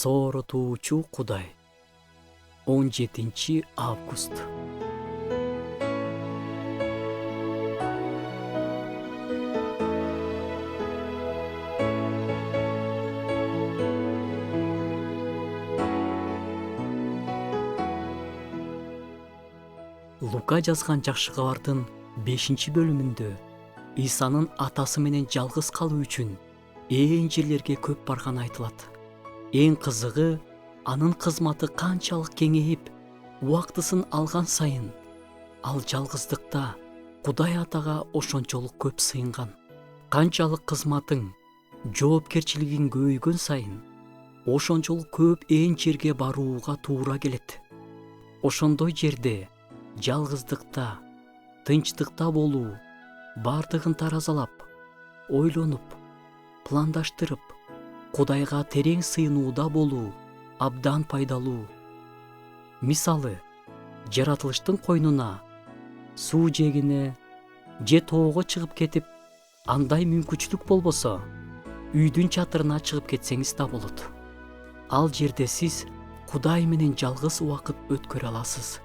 Сооротуучу Кудай. 17 август. Лука жазган жакшы кабардын 5-бөлүмүндө Исанын атасы менен жалгыз калуу үчүн ээн жерлерге көп барганы айтылат. Эң кызыгы, анын кызматы канчалык кеңейип, убактысын алган сайын, ал жалгыздыкта Кудай Атага ошончолук көп сыйынган. Канчалык кызматың, жоопкерчилигиң көбөйгөн сайын, ошончолук көп ээн жерге барууга туура келет. Ошондой жерде жалгыздыкта, тынчтыкта болуу бардыгын таразалап, ойлонуп, пландаштырып, Кудайга терең сыйынууда болуу абдан пайдалуу. Мисалы, жаратылыштын койнуна, суу жээгине же тоого чыгып кетип, андай мүмкүнчүлүк болбосо, үйдүн чатырына чыгып кетсеңиз да болот. Ал жерде сиз Кудай менен жалгыз убакыт өткөрө аласыз.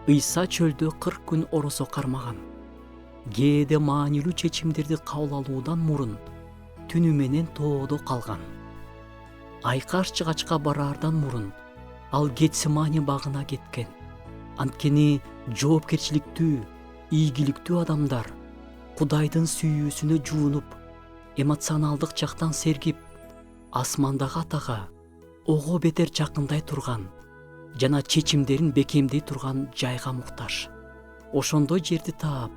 Ыйса чөлдө 40 күн оросо кармаган. Кээде маанилүү чечимдерди кабыл алуудан мурун түнү менен тоодо калган. Айкаш чыгачка бараардан мурун ал Гетсемани багына кеткен. Анткени жоопкерчиликтүү, ийгиликтүү адамдар Кудайдын сүйүүсүнө жуунуп, эмоционалдык жактан сергип, асмандагы Атага ого бетер жакындай турган жана чечимдерин бекемдей турган жайга муктаж. Ошондой жерди таап,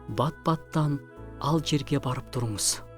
бат-баттан ал жерге барып туруңуз.